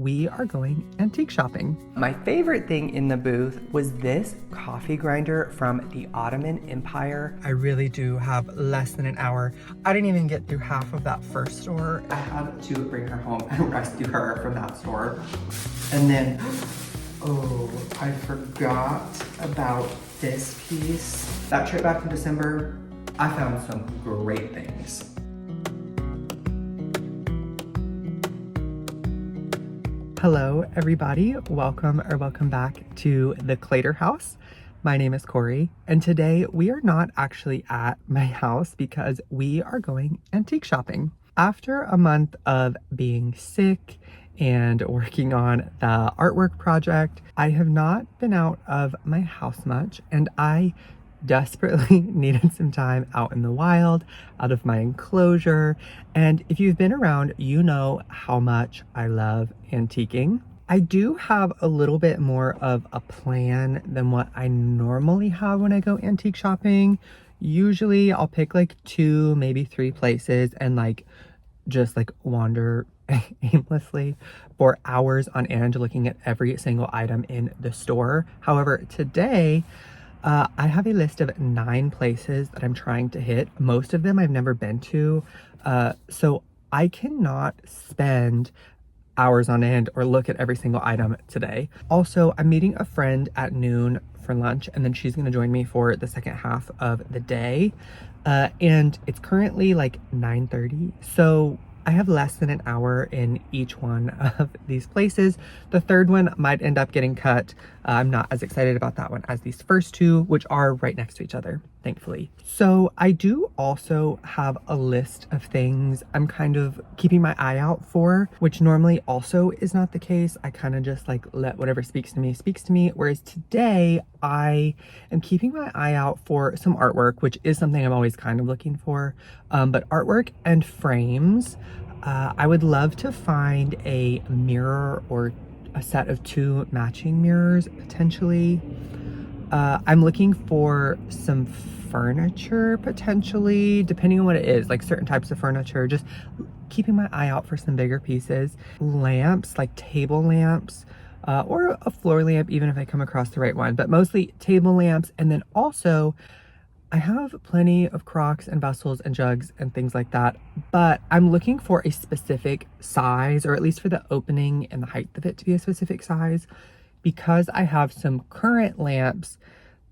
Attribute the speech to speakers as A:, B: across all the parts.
A: we are going antique shopping. My favorite thing in the booth was this coffee grinder from the Ottoman Empire. I really do have less than an hour. I didn't even get through half of that first store. I had to bring her home and rescue her from that store. And then, oh, I forgot about this piece. That trip back in December, I found some great things. Hello, everybody. Welcome back to the Claytor house. My name is Corey, and today we are not actually at my house because we are going antique shopping. After a month of being sick and working on the artwork project, I have not been out of my house much, and I desperately needed some time out in the wild, out of my enclosure. And if you've been around, you know how much I love antiquing. I do have a little bit more of a plan than what I normally have when I go antique shopping. Usually I'll pick like 2, maybe 3 places and just wander aimlessly for hours on end looking at every single item in the store. However, today I have a list of 9 places that I'm trying to hit. Most of them I've never been to, so I cannot spend hours on end or look at every single item today. Also, I'm meeting a friend at noon for lunch, and then she's gonna join me for the second half of the day. And it's currently like 9:30, so I have less than an hour in each one of these places. The third one might end up getting cut. I'm not as excited about that one as these first 2, which are right next to each other, thankfully. So I do also have a list of things I'm kind of keeping my eye out for, which normally also is not the case. I kind of just let whatever speaks to me. Whereas today I am keeping my eye out for some artwork, which is something I'm always kind of looking for, but artwork and frames. I would love to find a mirror or a set of 2 matching mirrors, potentially. I'm looking for some furniture, potentially, depending on what it is, like certain types of furniture, just keeping my eye out for some bigger pieces. Lamps, like table lamps, or a floor lamp, even if I come across the right one, but mostly table lamps. And then also, I have plenty of crocks and vessels and jugs and things like that, but I'm looking for a specific size, or at least for the opening and the height of it to be a specific size, because I have some current lamps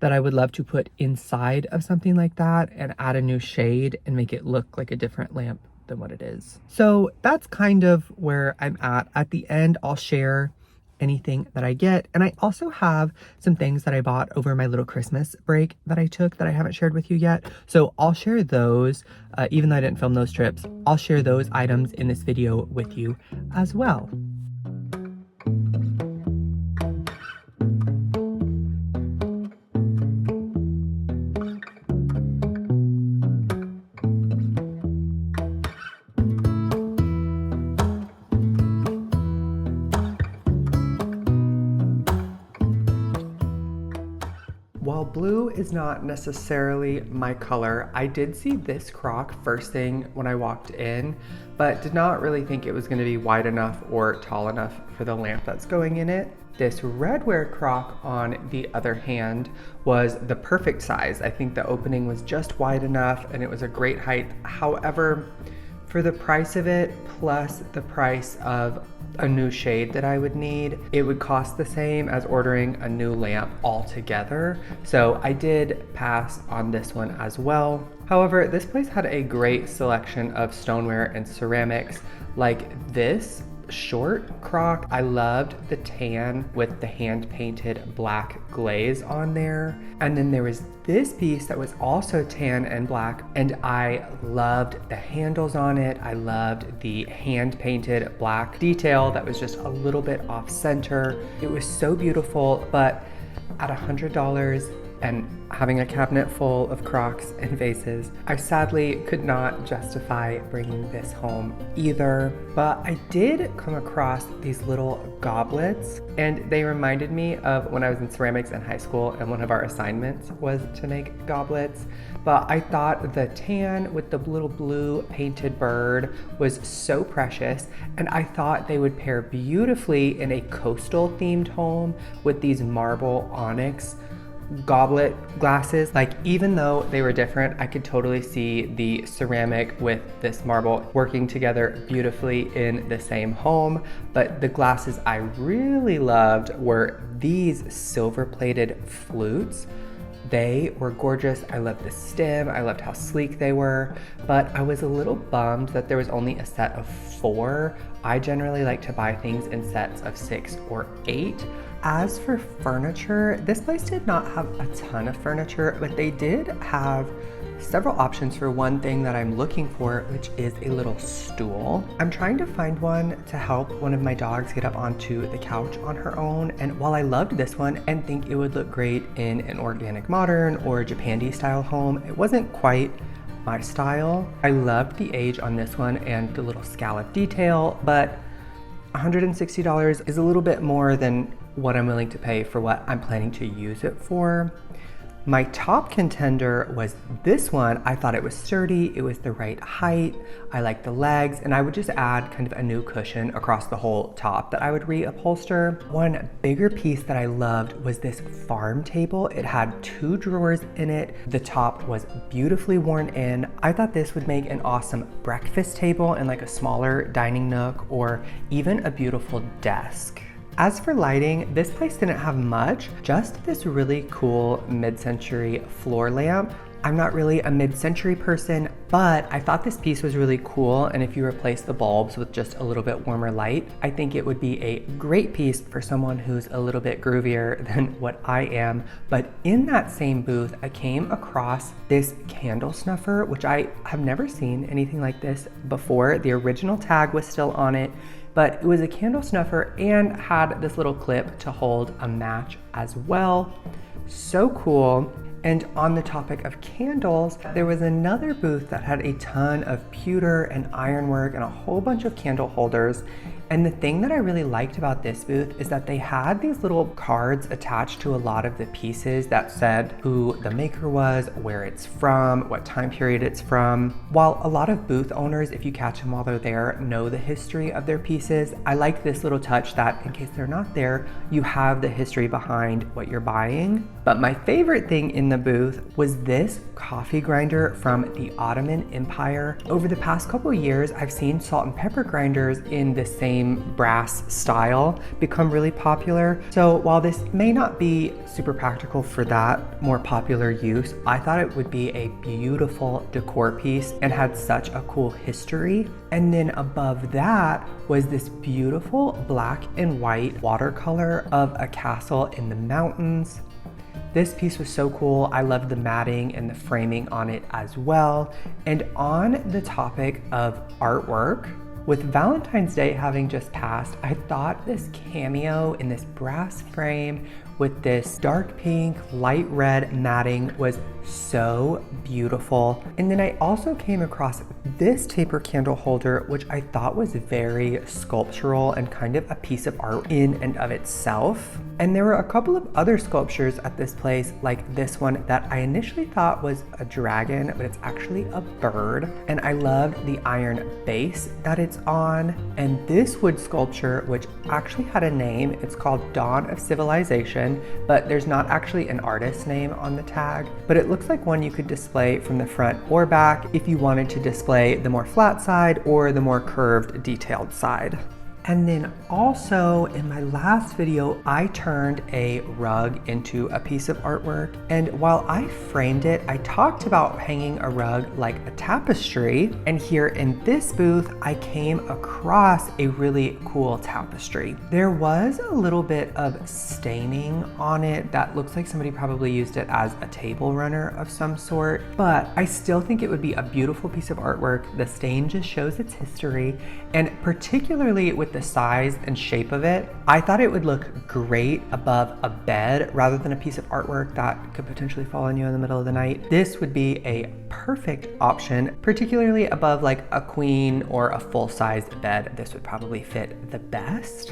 A: that I would love to put inside of something like that and add a new shade and make it look like a different lamp than what it is. So that's kind of where I'm at. At the end, I'll share anything that I get. And I also have some things that I bought over my little Christmas break that I took that I haven't shared with you yet. So I'll share those, even though I didn't film those trips, I'll share those items in this video with you as well. While blue is not necessarily my color, I did see this crock first thing when I walked in, but did not really think it was going to be wide enough or tall enough for the lamp that's going in it. This redware crock, on the other hand, was the perfect size. I think the opening was just wide enough and it was a great height. However, for the price of it, plus the price of a new shade that I would need, it would cost the same as ordering a new lamp altogether. So I did pass on this one as well. However, this place had a great selection of stoneware and ceramics, like this short crock. I loved the tan with the hand-painted black glaze on there. And then there was this piece that was also tan and black, and I loved the handles on it. I loved the hand-painted black detail that was just a little bit off center. It was so beautiful, but at $100, and having a cabinet full of Crocs and vases, I sadly could not justify bringing this home either. But I did come across these little goblets, and they reminded me of when I was in ceramics in high school, and one of our assignments was to make goblets. But I thought the tan with the little blue painted bird was so precious, and I thought they would pair beautifully in a coastal themed home with these marble onyx goblet glasses. Like, even though they were different, I could totally see the ceramic with this marble working together beautifully in the same home. But the glasses I really loved were these silver plated flutes. They were gorgeous. I loved the stem. I loved how sleek they were, but I was a little bummed that there was only a set of 4. I generally like to buy things in sets of 6 or 8. As for furniture, this place did not have a ton of furniture, but they did have several options for one thing that I'm looking for, which is a little stool. I'm trying to find one to help one of my dogs get up onto the couch on her own, and while I loved this one and think it would look great in an organic modern or Japandi style home, it wasn't quite my style. I loved the age on this one and the little scallop detail, but $160 is a little bit more than what I'm willing to pay for what I'm planning to use it for. My top contender was this one. I thought it was sturdy, it was the right height, I liked the legs, and I would just add kind of a new cushion across the whole top that I would reupholster. One bigger piece that I loved was this farm table. It had 2 drawers in it. The top was beautifully worn in. I thought this would make an awesome breakfast table in like a smaller dining nook, or even a beautiful desk. As for lighting, this place didn't have much, just this really cool mid-century floor lamp. I'm not really a mid-century person, but I thought this piece was really cool, and if you replace the bulbs with just a little bit warmer light, I think it would be a great piece for someone who's a little bit groovier than what I am. But in that same booth, I came across this candle snuffer, which I have never seen anything like this before. The original tag was still on it, but it was a candle snuffer and had this little clip to hold a match as well. So cool. And on the topic of candles, there was another booth that had a ton of pewter and ironwork and a whole bunch of candle holders. And the thing that I really liked about this booth is that they had these little cards attached to a lot of the pieces that said who the maker was, where it's from, what time period it's from. While a lot of booth owners, if you catch them while they're there, know the history of their pieces, I like this little touch that in case they're not there, you have the history behind what you're buying. But my favorite thing in the booth was this coffee grinder from the Ottoman Empire. Over the past couple of years, I've seen salt and pepper grinders in the same brass style become really popular. So while this may not be super practical for that more popular use, I thought it would be a beautiful decor piece and had such a cool history. And then above that was this beautiful black and white watercolor of a castle in the mountains. This piece was so cool. I loved the matting and the framing on it as well. And on the topic of artwork, with Valentine's Day having just passed, I thought this cameo in this brass frame with this dark pink, light red matting was so beautiful. And then I also came across this taper candle holder, which I thought was very sculptural and kind of a piece of art in and of itself. And there were a couple of other sculptures at this place, like this one that I initially thought was a dragon, but it's actually a bird. And I loved the iron base that it's on. And this wood sculpture, which actually had a name, it's called Dawn of Civilization, but there's not actually an artist's name on the tag. But it looks like one you could display from the front or back if you wanted to display the more flat side or the more curved, detailed side. And then also in my last video, I turned a rug into a piece of artwork. And while I framed it, I talked about hanging a rug like a tapestry. And here in this booth, I came across a really cool tapestry. There was a little bit of staining on it that looks like somebody probably used it as a table runner of some sort, but I still think it would be a beautiful piece of artwork. The stain just shows its history, and particularly with with the size and shape of it, I thought it would look great above a bed rather than a piece of artwork that could potentially fall on you in the middle of the night. This would be a perfect option, particularly above like a queen or a full-size bed. This would probably fit the best.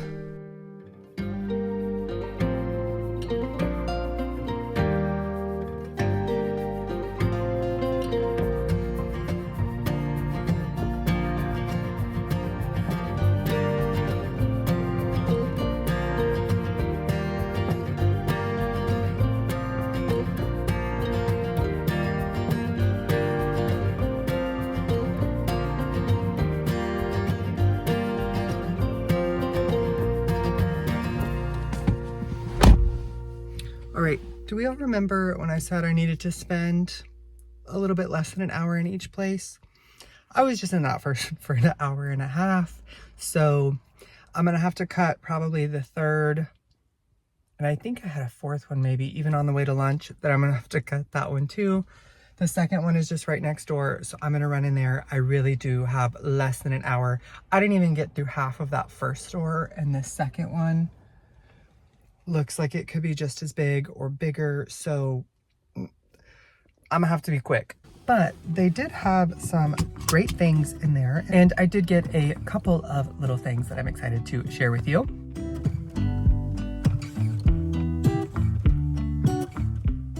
A: All right, do we all remember when I said I needed to spend a little bit less than an hour in each place? I was just in that for an hour and a half. So I'm gonna have to cut probably the third, and I think I had a fourth one maybe even on the way to lunch that I'm gonna have to cut that one too. The second one is just right next door, so I'm gonna run in there. I really do have less than an hour. I didn't even get through half of that first store, and the second one looks like it could be just as big or bigger, so I'm gonna have to be quick. But they did have some great things in there, and I did get a couple of little things that I'm excited to share with you.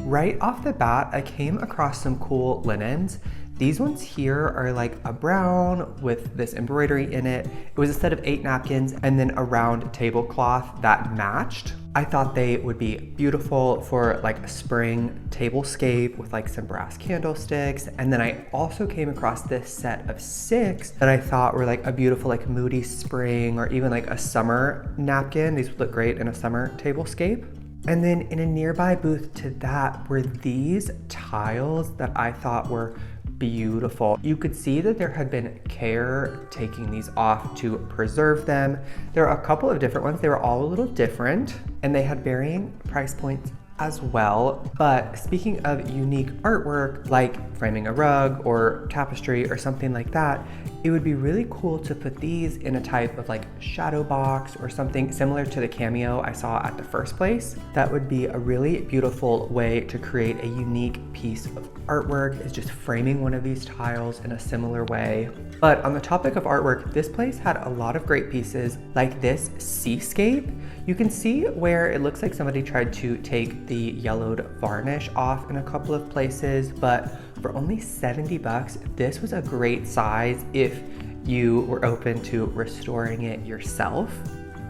A: Right off the bat, I came across some cool linens. These ones here are like a brown with this embroidery in it. It was a set of 8 napkins and then a round tablecloth that matched. I thought they would be beautiful for like a spring tablescape with like some brass candlesticks. And then I also came across this set of 6 that I thought were like a beautiful like moody spring or even like a summer napkin. These would look great in a summer tablescape. And then in a nearby booth to that were these tiles that I thought were beautiful. You could see that there had been care taking these off to preserve them. There are a couple of different ones. They were all a little different and they had varying price points as well. But speaking of unique artwork, like framing a rug or tapestry or something like that, it would be really cool to put these in a type of like shadow box or something similar to the cameo I saw at the first place. That would be a really beautiful way to create a unique piece of artwork, is just framing one of these tiles in a similar way. But on the topic of artwork, this place had a lot of great pieces like this seascape. You can see where it looks like somebody tried to take the yellowed varnish off in a couple of places, but for only 70 bucks, this was a great size if you were open to restoring it yourself.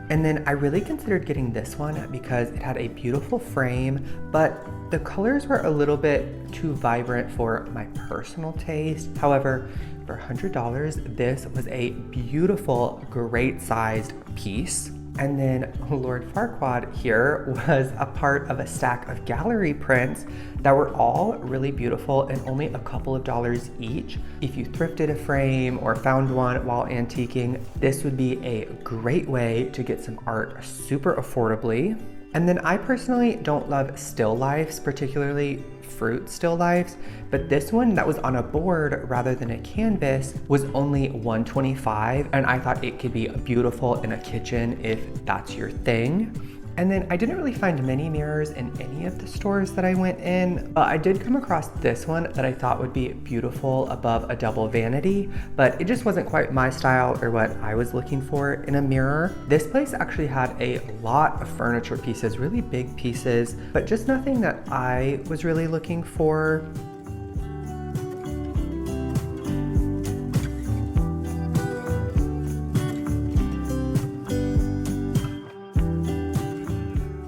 A: And then I really considered getting this one because it had a beautiful frame, but the colors were a little bit too vibrant for my personal taste. However, for $100, this was a beautiful, great sized piece. And then Lord Farquaad here was a part of a stack of gallery prints that were all really beautiful and only a couple of dollars each. If you thrifted a frame or found one while antiquing, this would be a great way to get some art super affordably. And then I personally don't love still lifes, particularly fruit still lifes, but this one that was on a board rather than a canvas was only $125, and I thought it could be beautiful in a kitchen if that's your thing. And then I didn't really find many mirrors in any of the stores that I went in, but I did come across this one that I thought would be beautiful above a double vanity, but it just wasn't quite my style or what I was looking for in a mirror. This place actually had a lot of furniture pieces, really big pieces, but just nothing that I was really looking for.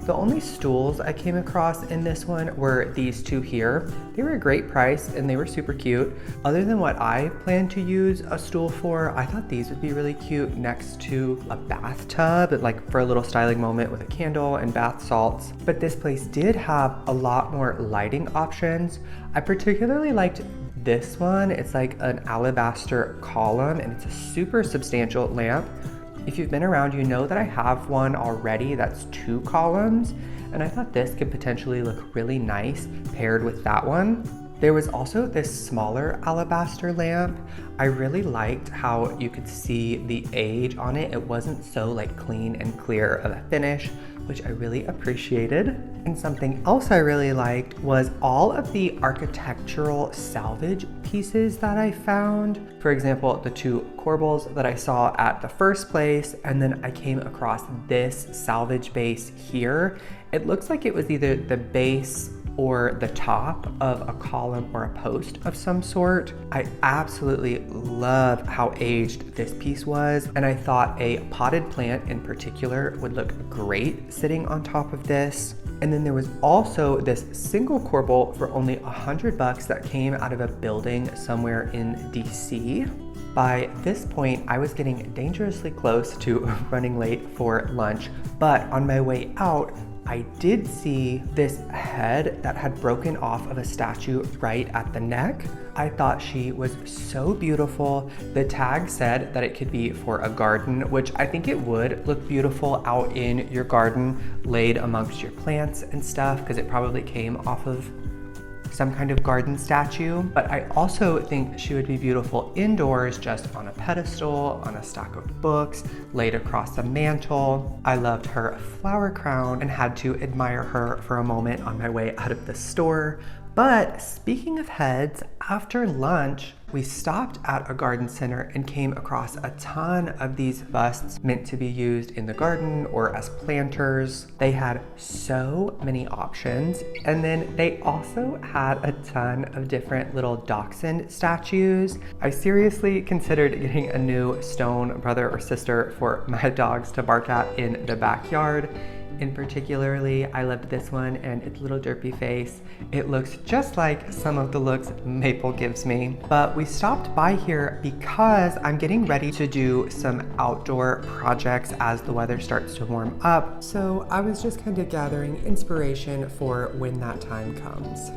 A: The only stools I came across in this one were these two here. They were a great price and they were super cute. Other than what I plan to use a stool for, I thought these would be really cute next to a bathtub, like for a little styling moment with a candle and bath salts. But this place did have a lot more lighting options. I particularly liked this one. It's like an alabaster column and it's a super substantial lamp. If you've been around, you know that I have one already that's 2 columns, and I thought this could potentially look really nice paired with that one. There was also this smaller alabaster lamp. I really liked how you could see the age on it. It wasn't so like clean and clear of a finish, which I really appreciated. And something else I really liked was all of the architectural salvage pieces that I found. For example, the two corbels that I saw at the first place, and then I came across this salvage base here. It looks like it was either the base or the top of a column or a post of some sort. I absolutely love how aged this piece was, and I thought a potted plant in particular would look great sitting on top of this. And then there was also this single corbel for only $100 that came out of a building somewhere in DC. By this point, I was getting dangerously close to running late for lunch, but on my way out, I did see this head that had broken off of a statue right at the neck. I thought she was so beautiful. The tag said that it could be for a garden, which I think it would look beautiful out in your garden, laid amongst your plants and stuff, because it probably came off of some kind of garden statue. But I also think she would be beautiful indoors, just on a pedestal, on a stack of books, laid across a mantle. I loved her flower crown and had to admire her for a moment on my way out of the store. But speaking of heads, after lunch, we stopped at a garden center and came across a ton of these busts meant to be used in the garden or as planters. They had so many options. And then they also had a ton of different little dachshund statues. I seriously considered getting a new stone brother or sister for my dogs to bark at in the backyard. In particularly, I loved this one and its little derpy face. It looks just like some of the looks Maple gives me. But we stopped by here because I'm getting ready to do some outdoor projects as the weather starts to warm up. So I was just kind of gathering inspiration for when that time comes.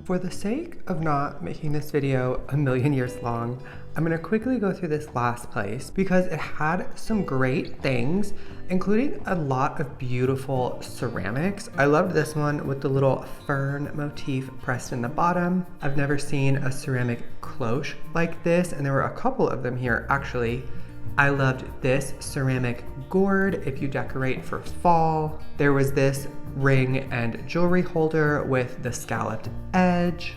A: For the sake of not making this video a million years long, I'm gonna quickly go through this last place because it had some great things, including a lot of beautiful ceramics. I loved this one with the little fern motif pressed in the bottom. I've never seen a ceramic cloche like this, and there were a couple of them here actually. I loved this ceramic gourd if you decorate for fall. There was this ring and jewelry holder with the scalloped edge,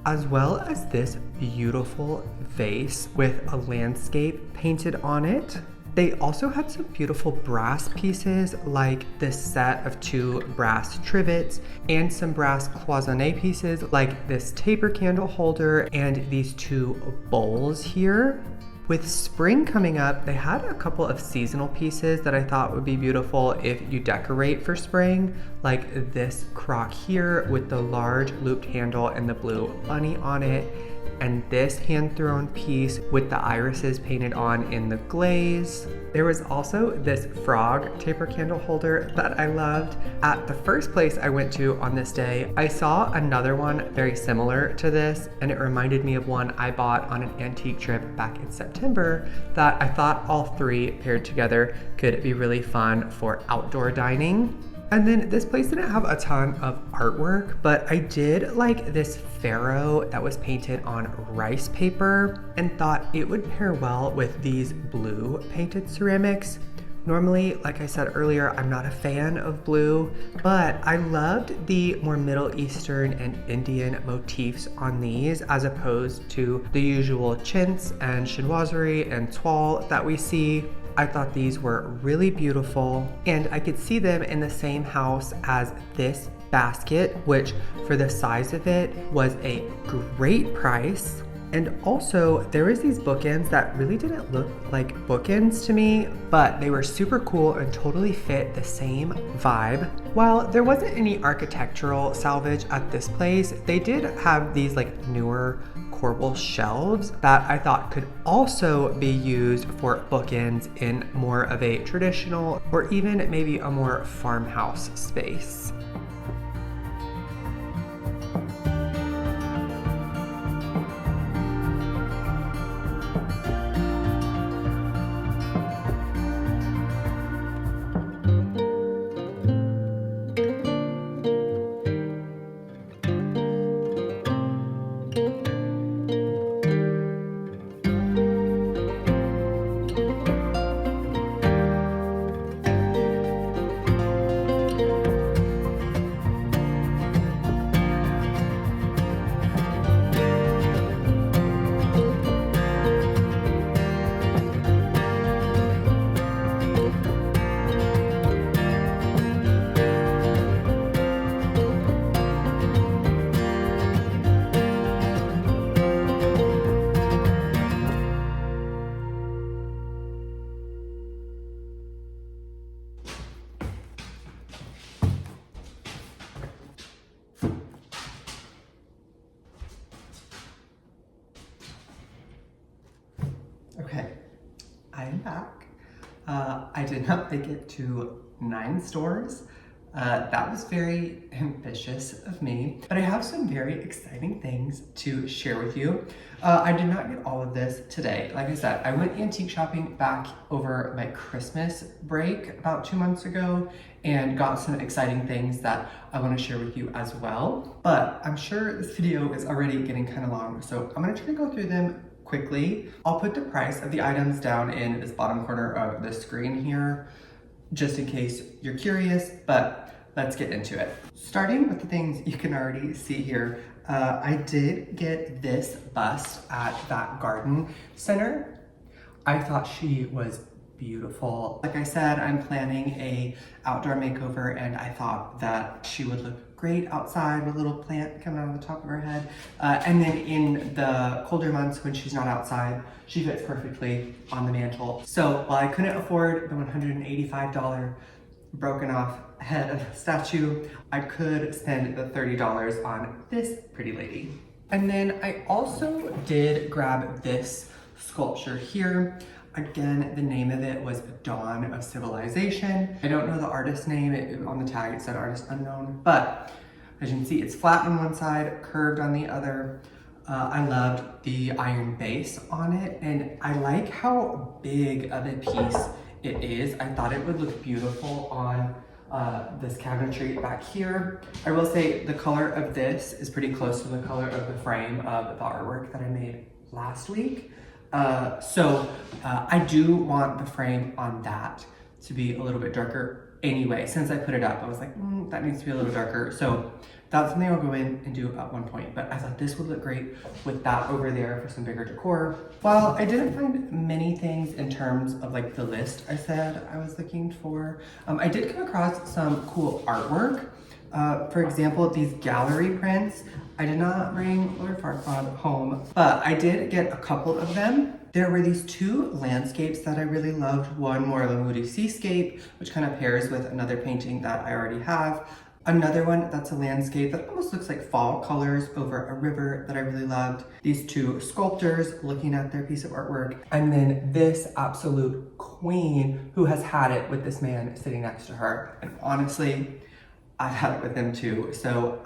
A: as well as this beautiful vase with a landscape painted on it. They also had some beautiful brass pieces like this set of 2 brass trivets and some brass cloisonne pieces like this taper candle holder and these 2 bowls here. With spring coming up, they had a couple of seasonal pieces that I thought would be beautiful if you decorate for spring, like this crock here with the large looped handle and the blue bunny on it, and this hand-thrown piece with the irises painted on in the glaze. There was also this frog taper candle holder that I loved. At the first place I went to on this day, I saw another one very similar to this, and it reminded me of one I bought on an antique trip back in September that I thought all 3 paired together could be really fun for outdoor dining. And then this place didn't have a ton of artwork, but I did like this pharaoh that was painted on rice paper and thought it would pair well with these blue painted ceramics. Normally, like I said earlier, I'm not a fan of blue, but I loved the more Middle Eastern and Indian motifs on these as opposed to the usual chintz and chinoiserie and toile that we see. I thought these were really beautiful, and I could see them in the same house as this basket, which for the size of it was a great price. And also there was these bookends that really didn't look like bookends to me, but they were super cool and totally fit the same vibe. While there wasn't any architectural salvage at this place, they did have these like newer corbel shelves that I thought could also be used for bookends in more of a traditional or even maybe a more farmhouse space. back. I did not make it to 9 stores. That was very ambitious of me, but I have some very exciting things to share with you. I did not get all of this today. Like I said, I went antique shopping back over my Christmas break about 2 months ago and got some exciting things that I want to share with you as well. But I'm sure this video is already getting kind of long, so I'm going to try to go through them quickly. I'll put the price of the items down in this bottom corner of the screen here, just in case you're curious, but let's get into it. Starting with the things you can already see here, I did get this bust at that garden center. I thought she was beautiful. Like I said, I'm planning a outdoor makeover and I thought that she would look great outside with a little plant coming out of the top of her head. And then in the colder months when she's not outside, she fits perfectly on the mantle. So while I couldn't afford the $185 broken off head of a statue, I could spend the $30 on this pretty lady. And then I also did grab this sculpture here. Again, the name of it was Dawn of Civilization. I don't know the artist's name. On the tag it said artist unknown, but as you can see, it's flat on one side, curved on the other. I loved the iron base on it, and I like how big of a piece it is. I thought it would look beautiful on this cabinetry back here. I will say the color of this is pretty close to the color of the frame of the artwork that I made last week. So I do want the frame on that to be a little bit darker anyway. Since I put it up, I was like, that needs to be a little darker. So that's something I'll go in and do at one point, but I thought this would look great with that over there for some bigger decor. While I didn't find many things in terms of like the list I said I was looking for, I did come across some cool artwork. For example, these gallery prints. I did not bring Lord Farquaad home, but I did get a couple of them. There were these 2 landscapes that I really loved. One more of a moody seascape, which kind of pairs with another painting that I already have. Another one that's a landscape that almost looks like fall colors over a river that I really loved. These 2 sculptors looking at their piece of artwork. And then this absolute queen who has had it with this man sitting next to her. And honestly, I've had it with him too. So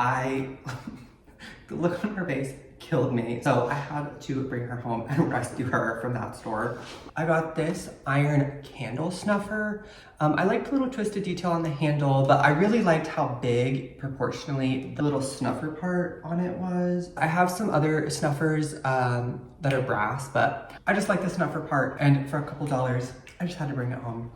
A: the look on her face killed me. So I had to bring her home and rescue her from that store. I got this iron candle snuffer. I liked the little twisted detail on the handle, but I really liked how big proportionally the little snuffer part on it was. I have some other snuffers that are brass, but I just like the snuffer part, and for a couple dollars, I just had to bring it home.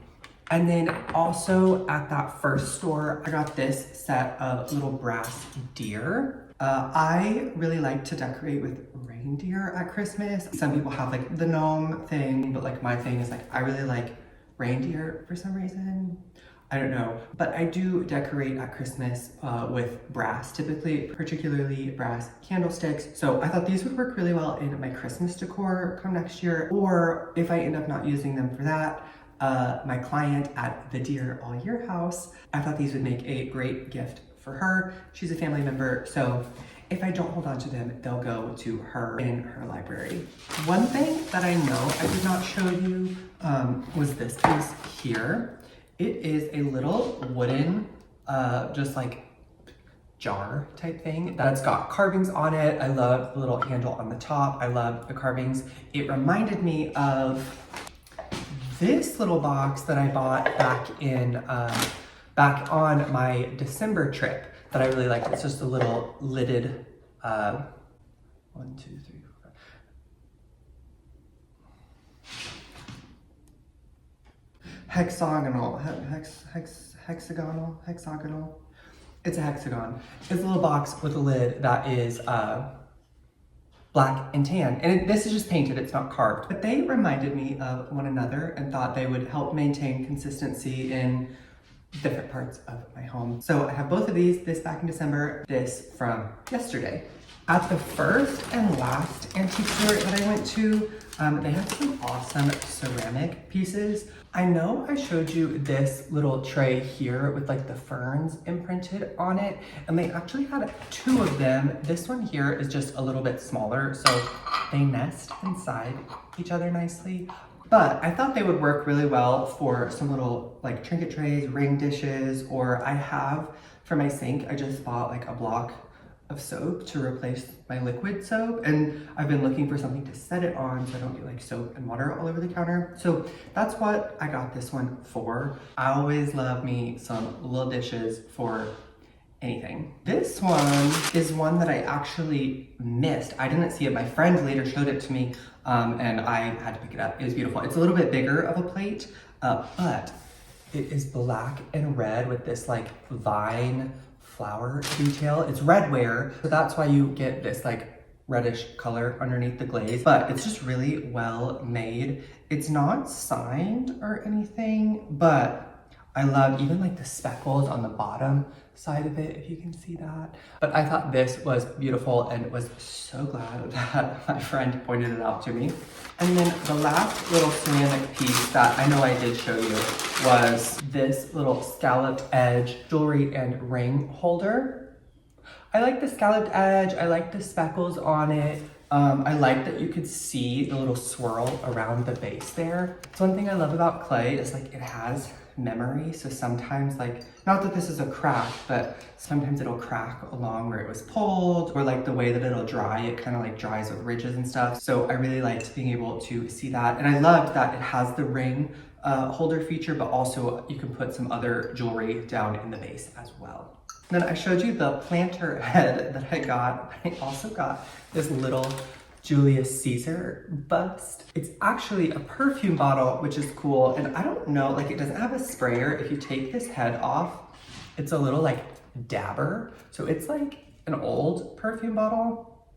A: And then also at that first store, I got this set of little brass deer. I really like to decorate with reindeer at Christmas. Some people have like the gnome thing, but like my thing is like, I really like reindeer for some reason. I don't know, but I do decorate at Christmas with brass, typically, particularly brass candlesticks. So I thought these would work really well in my Christmas decor come next year, or if I end up not using them for that, my client at the Deer All Year house, I thought these would make a great gift for her. She's a family member, so if I don't hold on to them, they'll go to her in her library. One thing that I know I did not show you was this piece here. It is a little wooden, just like jar type thing that's got carvings on it. I love the little handle on the top. I love the carvings. It reminded me of this little box that I bought back on my December trip that I really liked. It's just a little lidded, 1, 2, 3, 4, 5. Hexagonal. It's a hexagon. It's a little box with a lid that is black and tan. And this is just painted, it's not carved. But they reminded me of one another and thought they would help maintain consistency in different parts of my home. So I have both of these, this back in December, this from yesterday. At the first and last antique store that I went to, they have some awesome ceramic pieces. I know I showed you this little tray here with like the ferns imprinted on it, and they actually had 2 of them. This one here is just a little bit smaller, so they nest inside each other nicely. But I thought they would work really well for some little like trinket trays, ring dishes, or I have for my sink, I just bought like a block of soap to replace my liquid soap, and I've been looking for something to set it on so I don't get like soap and water all over the counter. So that's what I got this one for. I always love me some little dishes for anything. This one is one that I actually missed. I didn't see it. My friend later showed it to me, and I had to pick it up. It was beautiful. It's a little bit bigger of a plate, but it is black and red with this like vine flower detail. It's redware, so that's why you get this like reddish color underneath the glaze, but it's just really well made. It's not signed or anything, but I love even like the speckles on the bottom side of it, if you can see that. But I thought this was beautiful and was so glad that my friend pointed it out to me. And then the last little ceramic piece that I know I did show you was this little scalloped edge jewelry and ring holder. I like the scalloped edge, I like the speckles on it. I like that you could see the little swirl around the base there. It's one thing I love about clay is like it has memory. So sometimes like, not that this is a crack, but sometimes it'll crack along where it was pulled, or like the way that it'll dry, it kind of like dries with ridges and stuff. So I really liked being able to see that. And I loved that it has the ring holder feature, but also you can put some other jewelry down in the base as well. Then I showed you the planter head that I got. I also got this little Julius Caesar bust. It's actually a perfume bottle, which is cool. And I don't know, like it doesn't have a sprayer. If you take this head off, it's a little like dabber. So it's like an old perfume bottle.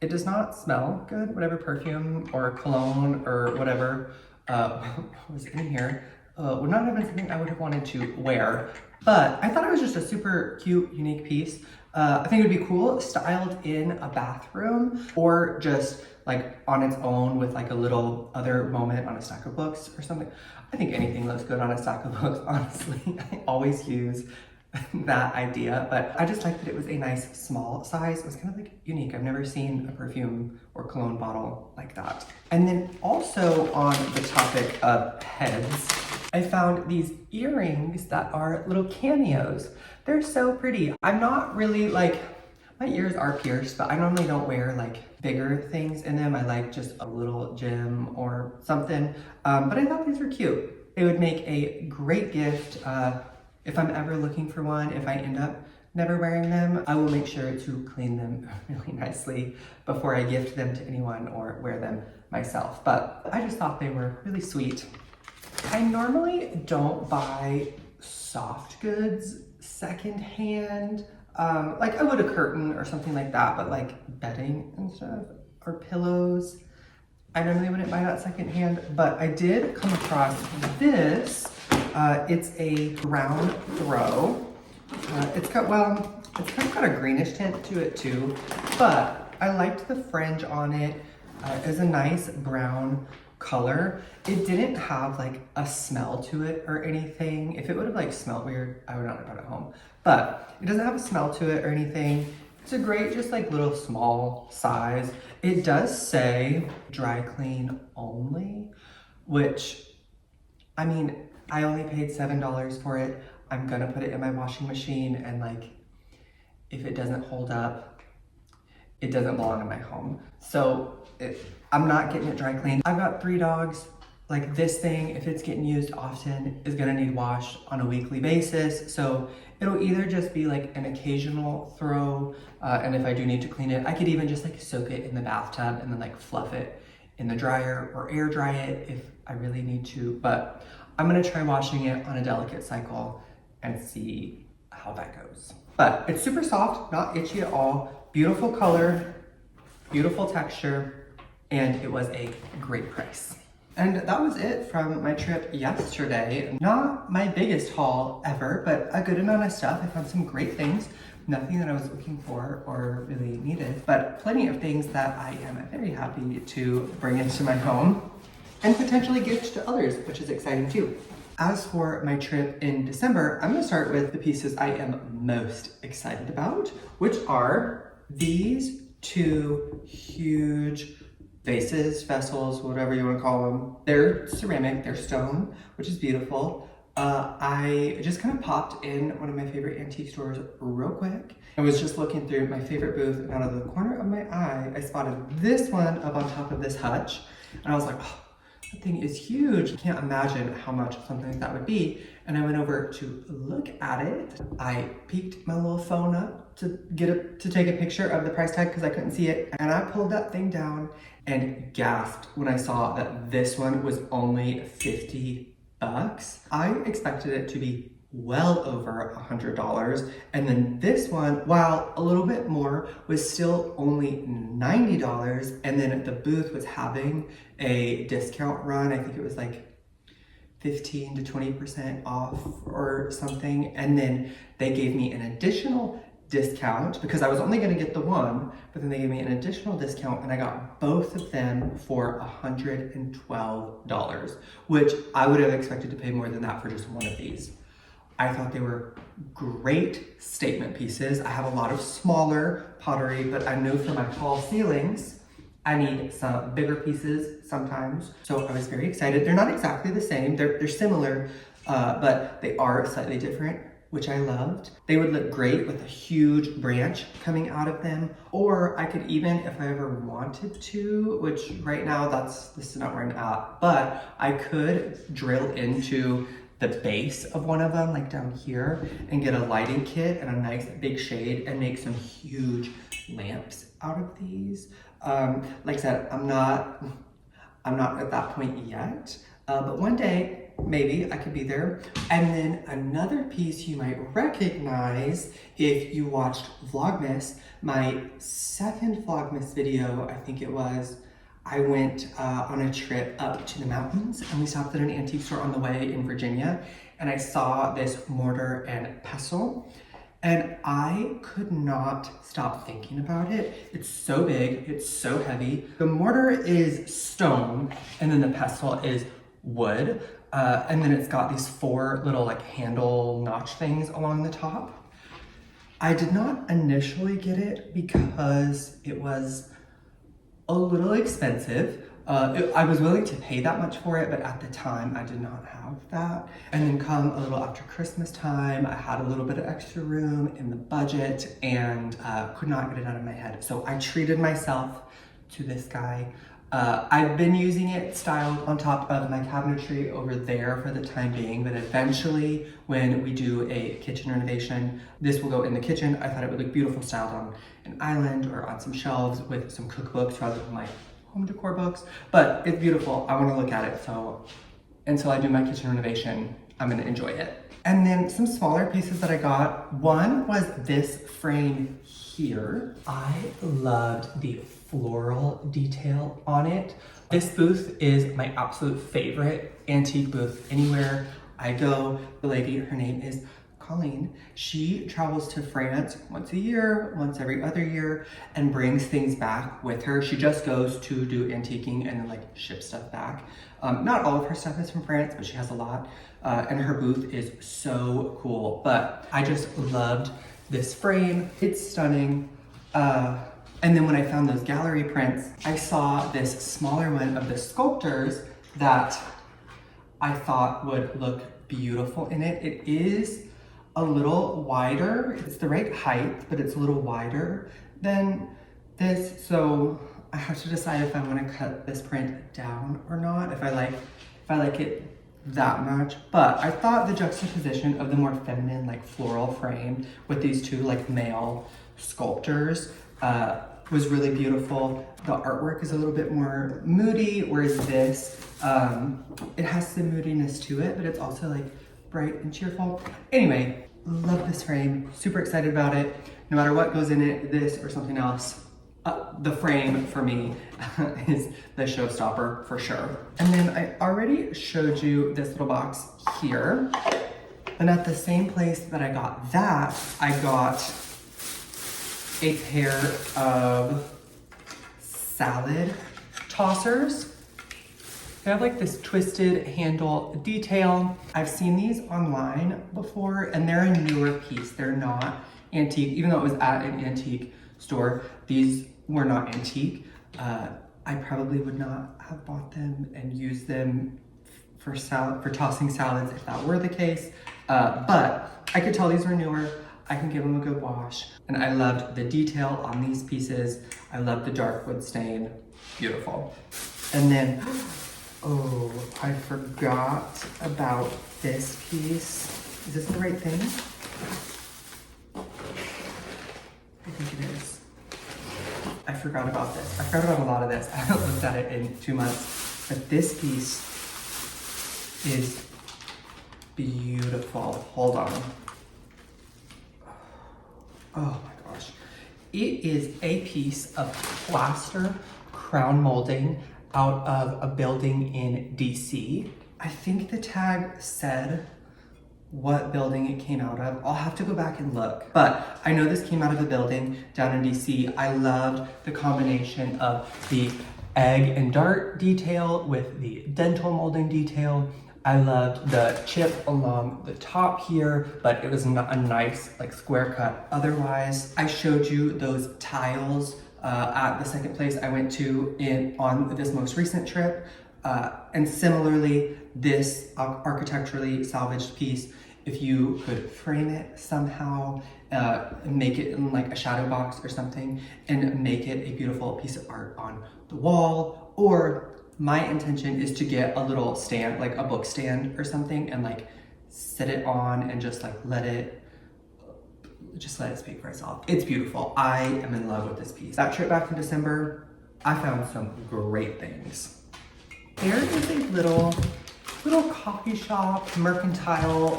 A: It does not smell good, whatever perfume or cologne or whatever was in here. Would not have been something I would have wanted to wear, but I thought it was just a super cute, unique piece. I think it'd be cool styled in a bathroom or just like on its own with like a little other moment on a stack of books or something. I think anything looks good on a stack of books, honestly. I always use that idea, but I just liked that it was a nice small size. It was kind of like unique. I've never seen a perfume or cologne bottle like that. And then also on the topic of heads, I found these earrings that are little cameos. They're so pretty. I'm not really like, my ears are pierced, but I normally don't wear like bigger things in them. I like just a little gem or something, but I thought these were cute. They would make a great gift. If I'm ever looking for one, if I end up never wearing them, I will make sure to clean them really nicely before I gift them to anyone or wear them myself. But I just thought they were really sweet. I normally don't buy soft goods secondhand. Like I would a curtain or something like that, but like bedding and stuff or pillows, I normally wouldn't buy that secondhand. But I did come across this. It's a brown throw. It's kind of got a greenish tint to it too, but I liked the fringe on it. It was a nice brown color. It didn't have like a smell to it or anything. If it would have like smelled weird, I would not have brought it home, but it doesn't have a smell to it or anything. It's a great, just like little small size. It does say dry clean only, which, I mean, I only paid $7 for it. I'm gonna put it in my washing machine, and like, if it doesn't hold up, it doesn't belong in my home. So I'm not getting it dry cleaned. I've got 3 dogs. Like this thing, if it's getting used often, is gonna need washed on a weekly basis. So it'll either just be like an occasional throw, and if I do need to clean it, I could even just like soak it in the bathtub and then like fluff it in the dryer or air dry it if I really need to. But I'm gonna try washing it on a delicate cycle and see how that goes. But it's super soft, not itchy at all, beautiful color, beautiful texture, and it was a great price. And that was it from my trip yesterday. Not my biggest haul ever, but a good amount of stuff. I found some great things. Nothing that I was looking for or really needed, but plenty of things that I am very happy to bring into my home and potentially gift to others, which is exciting too. As for my trip in December, I'm gonna start with the pieces I am most excited about, which are these 2 huge vases, vessels, whatever you want to call them. They're ceramic, they're stone, which is beautiful. I just kind of popped in one of my favorite antique stores real quick. I was just looking through my favorite booth, and out of the corner of my eye, I spotted this one up on top of this hutch. And I was like, oh, that thing is huge. I can't imagine how much something like that would be. And I went over to look at it. I peeked my little phone up to take a picture of the price tag because I couldn't see it. And I pulled that thing down and gasped when I saw that this one was only 50 bucks. I expected it to be well over $100. And then this one, while a little bit more, was still only $90. And then the booth was having a discount run. I think it was like 15 to 20% off or something. And then they gave me an additional discount because I was only going to get the one, but then they gave me an additional discount and I got both of them for $112, which I would have expected to pay more than that for just one of these. I thought they were great statement pieces. I have a lot of smaller pottery, but I know for my tall ceilings, I need some bigger pieces sometimes. So I was very excited. They're not exactly the same. They're similar, but they are slightly different, which I loved. They would look great with a huge branch coming out of them, or I could even, if I ever wanted to, which right now this is not where I'm at, but I could drill into the base of one of them, like down here, and get a lighting kit and a nice big shade and make some huge lamps out of these. Like I said, I'm not at that point yet, but one day, maybe I could be there. And then another piece you might recognize if you watched Vlogmas, my second Vlogmas video, I think it was, I went on a trip up to the mountains and we stopped at an antique store on the way in Virginia, and I saw this mortar and pestle and I could not stop thinking about it. It's so big, it's so heavy. The mortar is stone and then the pestle is wood, and then it's got these 4 little like handle notch things along the top. I did not initially get it because it was a little expensive. I was willing to pay that much for it, but at the time I did not have that. And then come a little after Christmas time, I had a little bit of extra room in the budget and could not get it out of my head. So I treated myself to this guy. I've been using it styled on top of my cabinetry over there for the time being, but eventually when we do a kitchen renovation, this will go in the kitchen. I thought it would look beautiful styled on an island or on some shelves with some cookbooks rather than like home decor books, but it's beautiful. I want to look at it, so until I do my kitchen renovation, I'm going to enjoy it. And then some smaller pieces that I got. One was this frame here. I loved the floral detail on it. This booth is my absolute favorite antique booth anywhere I go. The lady, her name is Colleen. She travels to France once a year, once every other year, and brings things back with her. She just goes to do antiquing and then like ship stuff back. Not all of her stuff is from France, but she has a lot. And her booth is so cool. But I just loved this frame. It's stunning. And then when I found those gallery prints, I saw this smaller one of the sculptors that I thought would look beautiful in it. It is a little wider. It's the right height, but it's a little wider than this. So I have to decide if I want to cut this print down or not, if I like it that much. But I thought the juxtaposition of the more feminine, like floral frame with these two like male sculptors was really beautiful. The artwork is a little bit more moody, whereas this, it has some moodiness to it, but it's also like bright and cheerful. Anyway, love this frame, super excited about it. No matter what goes in it, this or something else, the frame for me is the showstopper for sure. And then I already showed you this little box here. And at the same place that I got that, I got a pair of salad tossers. They have like this twisted handle detail. I've seen these online before and they're a newer piece. They're not antique, even though it was at an antique store. These were not antique. I probably would not have bought them and used them for tossing salads if that were the case. But I could tell these were newer. I can give them a good wash. And I loved the detail on these pieces. I loved the dark wood stain. Beautiful. And then, oh, I forgot about this piece. Is this the right thing? I think it is. I forgot about this. I forgot about a lot of this. I haven't looked at it in 2 months. But this piece is beautiful. Hold on. Oh my gosh. It is a piece of plaster crown molding out of a building in DC. I think the tag said what building it came out of. I'll have to go back and look. But I know this came out of a building down in DC. I loved the combination of the egg and dart detail with the dental molding detail. I loved the chip along the top here, but it was a nice like square cut otherwise. I showed you those tiles at the second place I went to on this most recent trip. And similarly, this architecturally salvaged piece, if you could frame it somehow, make it in like a shadow box or something, and make it a beautiful piece of art on the wall, or my intention is to get a little stand, like a book stand or something, and like sit it on and just like let it speak for itself. It's beautiful. I am in love with this piece. That trip back in December, I found some great things. There is a little coffee shop, mercantile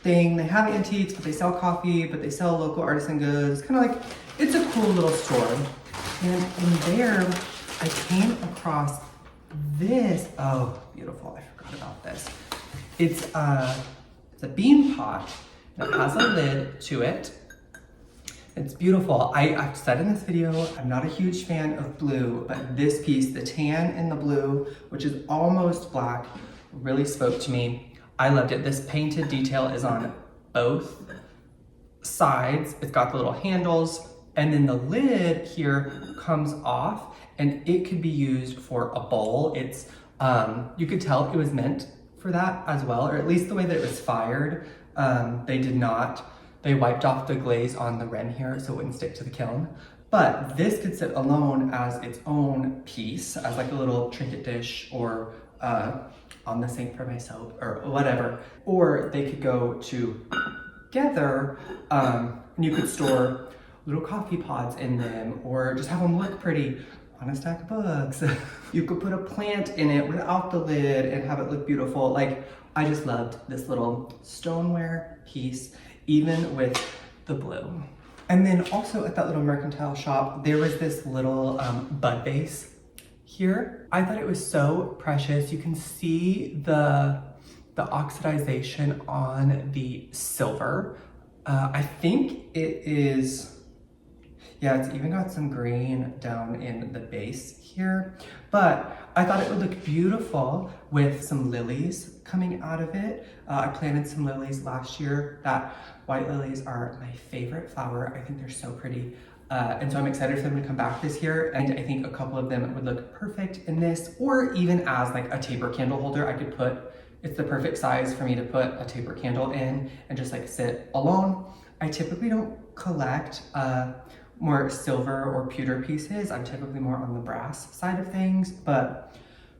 A: thing. They have antiques, but they sell coffee, but they sell local artisan goods. Kind of like, it's a cool little store. And in there, I came across this. Oh, beautiful. I forgot about this. It's a bean pot that has a lid to it. It's beautiful. I've said in this video, I'm not a huge fan of blue, but this piece, the tan and the blue, which is almost black, really spoke to me. I loved it. This painted detail is on both sides. It's got the little handles, and then the lid here comes off, and it could be used for a bowl. It's, you could tell it was meant for that as well, or at least the way that it was fired. They wiped off the glaze on the rim here so it wouldn't stick to the kiln. But this could sit alone as its own piece, as like a little trinket dish, or on the sink for my soap, or whatever. Or they could go together, and you could store little coffee pods in them, or just have them look pretty on a stack of books. You could put a plant in it without the lid and have it look beautiful. Like, I just loved this little stoneware piece, even with the blue. And then also at that little mercantile shop, there was this little bud vase here. I thought it was so precious. You can see the oxidization on the silver. I think it is, yeah, it's even got some green down in the base here. But I thought it would look beautiful with some lilies coming out of it. I planted some lilies last year. That white lilies are my favorite flower. I think they're so pretty. And so I'm excited for them to come back this year. And I think a couple of them would look perfect in this, or even as like a taper candle holder. I could put, it's the perfect size for me to put a taper candle in and just like sit alone. I typically don't collect more silver or pewter pieces. I'm typically more on the brass side of things, but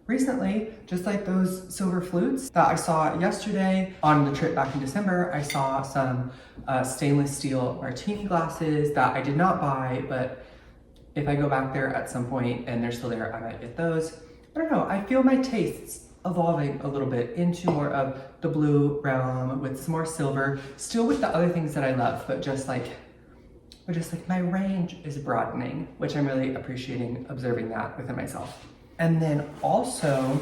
A: recently, just like those silver flutes that I saw yesterday on the trip back in December, I saw some stainless steel martini glasses that I did not buy, but if I go back there at some point and they're still there, I might get those. I don't know, I feel my tastes evolving a little bit into more of the blue realm with some more silver, still with the other things that I love, but just like my range is broadening, which I'm really appreciating observing that within myself. And then also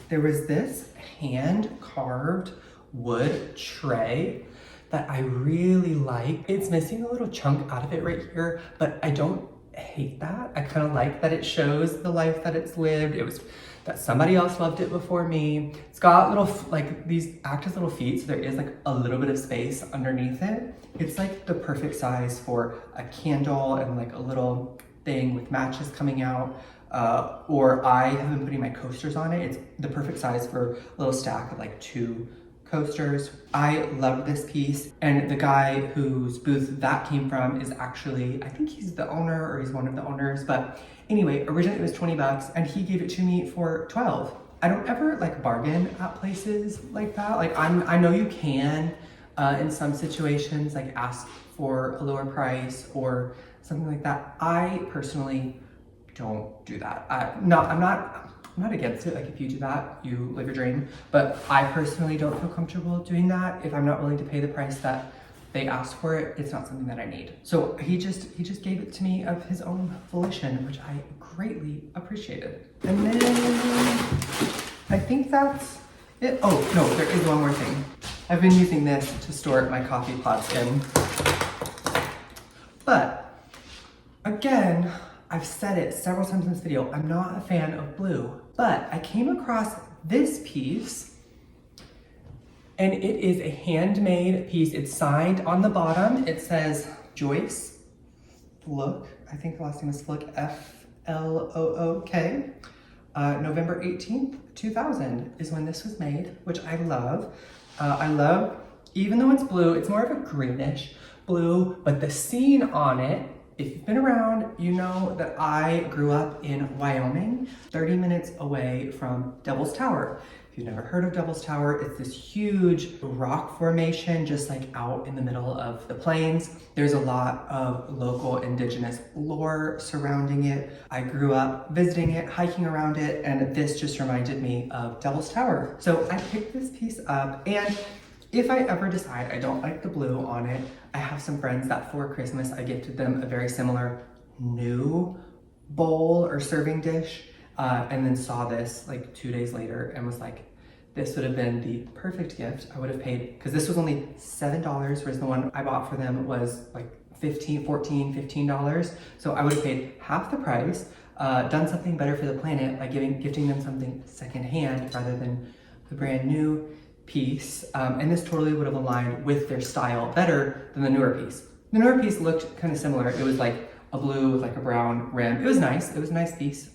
A: there was this hand carved wood tray that I really like. It's missing a little chunk out of it right here, but I don't hate that. I kind of like that it shows the life that it's lived. It was that somebody else loved it before me. It's got little, like, these act as little feet, so there is like a little bit of space underneath it. It's like the perfect size for a candle and like a little thing with matches coming out. or I have been putting my coasters on it. It's the perfect size for a little stack of like 2 coasters. I love this piece, and the guy whose booth that came from is actually, I think he's the owner or he's one of the owners, but anyway, originally it was 20 bucks and he gave it to me for 12. I don't ever like bargain at places like that. Like I know you can in some situations like ask for a lower price or something like that. I personally don't do that. I'm not against it. Like if you do that, you live your dream. But I personally don't feel comfortable doing that. If I'm not willing to pay the price that they asked for it, it's not something that I need. So he just gave it to me of his own volition, which I greatly appreciated. And then I think that's it. Oh no, there is one more thing. I've been using this to store my coffee pots in. But again, I've said it several times in this video, I'm not a fan of blue, but I came across this piece and it is a handmade piece. It's signed on the bottom. It says Joyce Flook. I think the last name is Flook, F-L-O-O-K. November 18th, 2000 is when this was made, which I love. Even though it's blue, it's more of a greenish blue, but the scene on it, if you've been around, you know that I grew up in Wyoming, 30 minutes away from Devil's Tower. If you've never heard of Devil's Tower, it's this huge rock formation just like out in the middle of the plains. There's a lot of local indigenous lore surrounding it. I grew up visiting it, hiking around it, and this just reminded me of Devil's Tower. So I picked this piece up, and if I ever decide I don't like the blue on it, I have some friends that for Christmas I gifted them a very similar new bowl or serving dish, and then saw this like 2 days later and was like, this would have been the perfect gift. I would have paid, because this was only $7, whereas the one I bought for them was like $15. So I would have paid half the price, done something better for the planet by gifting them something secondhand rather than the brand new piece, and this totally would have aligned with their style better than the newer piece. The newer piece looked kind of similar. It was like a blue with like a brown rim. It was nice. It was a nice piece.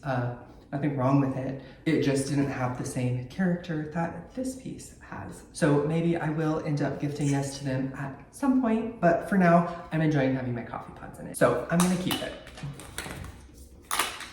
A: Nothing wrong with it. It just didn't have the same character that this piece has. So maybe I will end up gifting this to them at some point, but for now, I'm enjoying having my coffee pots in it. So I'm gonna keep it.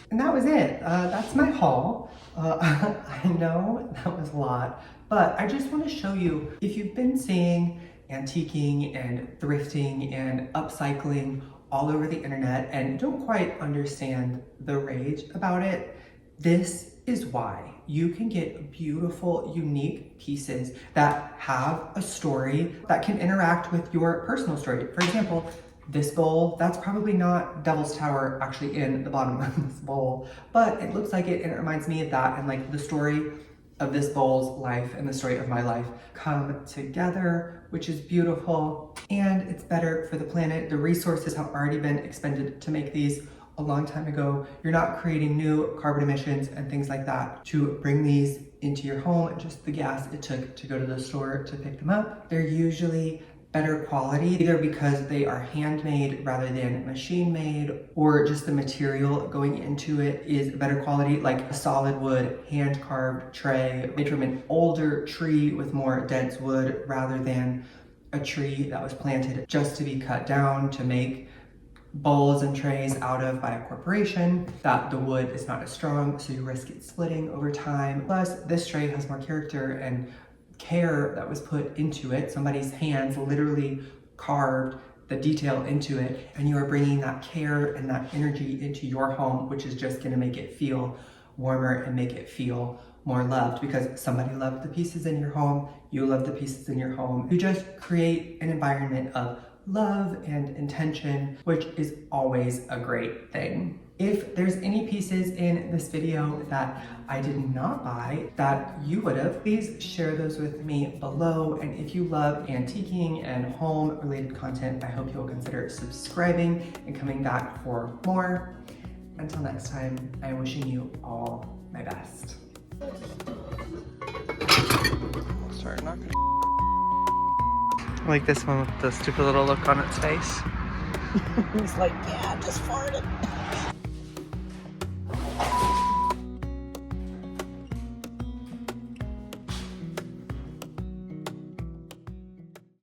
A: And that was it. That's my haul. I know that was a lot, but I just want to show you, if you've been seeing antiquing and thrifting and upcycling all over the internet and don't quite understand the rage about it, this is why. You can get beautiful, unique pieces that have a story that can interact with your personal story. For example, this bowl, that's probably not Devil's Tower actually in the bottom of this bowl, but it looks like it and it reminds me of that, and like the story of this bowl's life and the story of my life come together, which is beautiful, and it's better for the planet. The resources have already been expended to make these a long time ago. You're not creating new carbon emissions and things like that to bring these into your home, just the gas it took to go to the store to pick them up. They're usually better quality, either because they are handmade rather than machine made, or just the material going into it is better quality, like a solid wood hand carved tray made from an older tree with more dense wood rather than a tree that was planted just to be cut down to make bowls and trays out of by a corporation, that the wood is not as strong, so you risk it splitting over time. Plus, this tray has more character and care that was put into it. Somebody's hands literally carved the detail into it, and you are bringing that care and that energy into your home, which is just going to make it feel warmer and make it feel more loved, because somebody loved the pieces in your home, you love the pieces in your home. You just create an environment of love and intention, which is always a great thing. If there's any pieces in this video that I did not buy that you would have, please share those with me below. And if you love antiquing and home related content, I hope you'll consider subscribing and coming back for more. Until next time, I'm wishing you all my best. Sorry, I'm not gonna. I like this one with the stupid little look on its face.
B: He's like, yeah, I just farted.